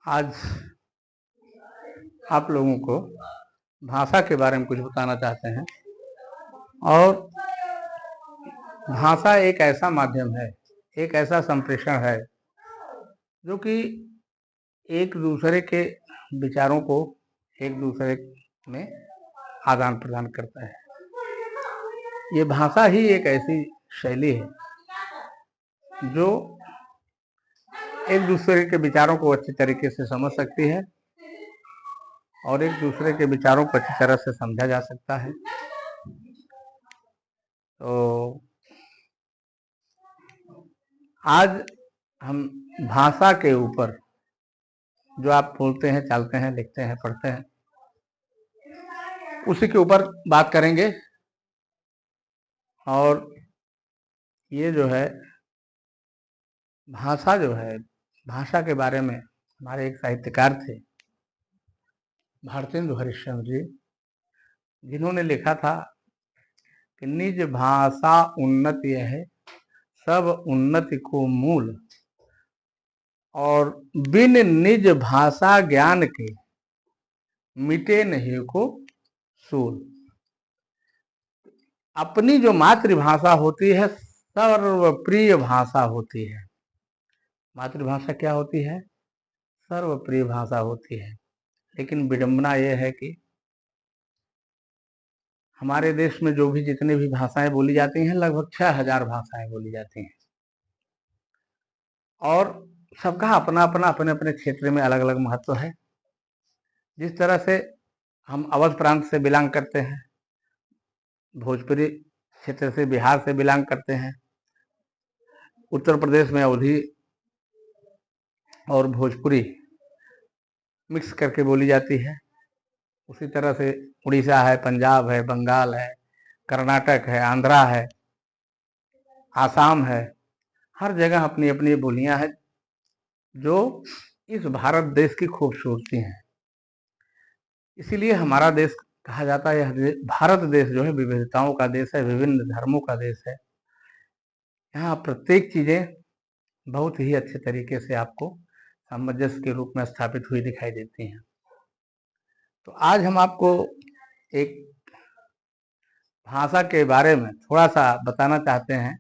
आज आप लोगों को भाषा के बारे में कुछ बताना चाहते हैं। और भाषा एक ऐसा माध्यम है, एक ऐसा संप्रेषण है जो कि एक दूसरे के विचारों को एक दूसरे में आदान प्रदान करता है। ये भाषा ही एक ऐसी शैली है जो एक दूसरे के विचारों को अच्छी तरीके से समझ सकती है और एक दूसरे के विचारों को अच्छी तरह से समझा जा सकता है। तो आज हम भाषा के ऊपर जो आप बोलते हैं, चलते हैं, लिखते हैं, पढ़ते हैं, उसी के ऊपर बात करेंगे। और ये जो है भाषा जो है, भाषा के बारे में हमारे एक साहित्यकार थे भारतेंदु हरिश्चंद्र जी, जिन्होंने लिखा था कि निज भाषा उन्नति है, सब उन्नति को मूल, और बिन निज भाषा ज्ञान के मिटे नहीं को सूल। अपनी जो मातृभाषा होती है सर्वप्रिय भाषा होती है। मातृभाषा क्या होती है? सर्वप्रिय भाषा होती है। लेकिन विडंबना यह है कि हमारे देश में जो भी जितने भी भाषाएं बोली जाती हैं, लगभग 6000 भाषाएं बोली जाती हैं और सबका अपना अपना अपने अपने क्षेत्र में अलग अलग महत्व है। जिस तरह से हम अवध प्रांत से बिलोंग करते हैं, भोजपुरी क्षेत्र से, बिहार से बिलोंग करते हैं, उत्तर प्रदेश में अवधी और भोजपुरी मिक्स करके बोली जाती है। उसी तरह से उड़ीसा है, पंजाब है, बंगाल है, कर्नाटक है, आंध्रा है, आसाम है। हर जगह अपनी अपनी बोलियां हैं जो इस भारत देश की खूबसूरती है। इसीलिए हमारा देश कहा जाता है, भारत देश जो है विविधताओं का देश है, विभिन्न धर्मों का देश है। यहाँ प्रत्येक चीजें बहुत ही अच्छे तरीके से आपको सामंजस्य के रूप में स्थापित हुई दिखाई देती हैं। तो आज हम आपको एक भाषा के बारे में थोड़ा सा बताना चाहते हैं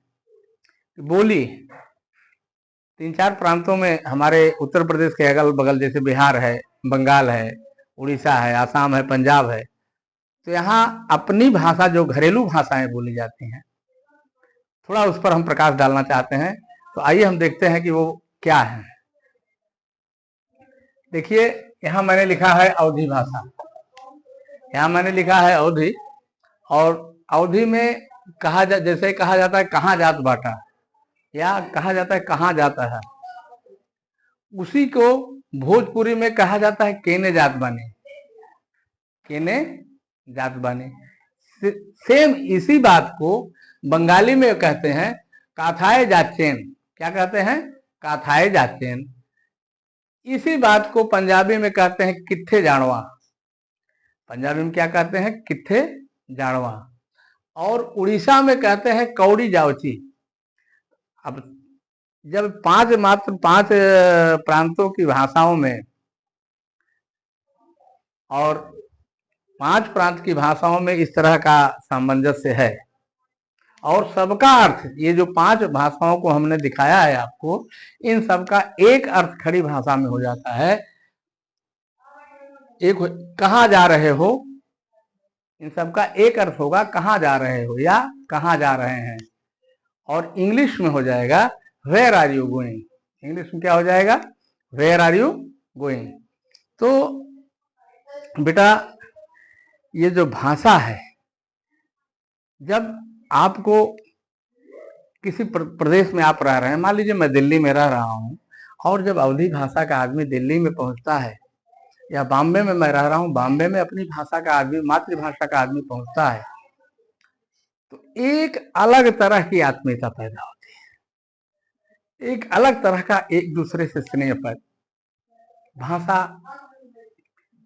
कि बोली 3-4 प्रांतों में, हमारे उत्तर प्रदेश के अगल बगल जैसे बिहार है, बंगाल है, उड़ीसा है, आसाम है, पंजाब है, तो यहाँ अपनी भाषा जो घरेलू भाषाएं बोली जाती हैं, थोड़ा उस पर हम प्रकाश डालना चाहते हैं। तो आइए हम देखते हैं कि वो क्या है। देखिए, यहाँ मैंने लिखा है अवधी भाषा। यहाँ मैंने लिखा है अवधी, और अवधी में जैसे कहा जाता है कहाँ जात बाटा, या कहा जाता है कहाँ जाता है, उसी को भोजपुरी में कहा जाता है केने जात बानी, केने जात बानी। सेम इसी बात को बंगाली में कहते हैं काथाए जाचेन। क्या कहते हैं? काथाए जाचेन। इसी बात को पंजाबी में कहते हैं कित्थे जानवा। पंजाबी में क्या कहते हैं? कित्थे जानवा। और उड़ीसा में कहते हैं कौड़ी जावची। अब जब मात्र पांच प्रांतों की भाषाओं में और 5 प्रांत की भाषाओं में इस तरह का सामंजस्य है, और सबका अर्थ, ये जो 5 भाषाओं को हमने दिखाया है आपको, इन सबका एक अर्थ खड़ी भाषा में हो जाता है। एक कहाँ जा रहे हो, इन सबका एक अर्थ होगा कहाँ जा रहे हो या कहाँ जा रहे हैं। और इंग्लिश में हो जाएगा where are you going. English में क्या हो जाएगा? Where are you going. तो बेटा, ये जो भाषा है, जब आपको किसी प्रदेश में आप रह रहे हैं, मान लीजिए मैं दिल्ली में रह रहा हूं, और जब अवधी भाषा का आदमी दिल्ली में पहुंचता है, या बॉम्बे में मैं रह रहा हूं, बॉम्बे में अपनी भाषा का आदमी, मातृभाषा का आदमी पहुंचता है, तो एक अलग तरह की आत्मीयता पैदा होती है, एक अलग तरह का एक दूसरे से स्नेह पैदा। भाषा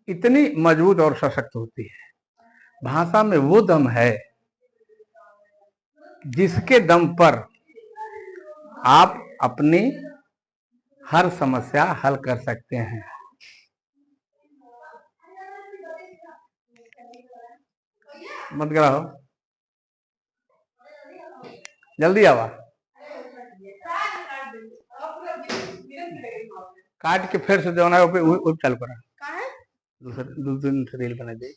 इतनी मजबूत और सशक्त होती है। भाषा में वो दम है जिसके दम पर आप अपनी हर समस्या हल कर सकते हैं। मत कराओ, जल्दी आवा, काट के फिर से जो है वो चालू करा, दूसरे रील बना दे।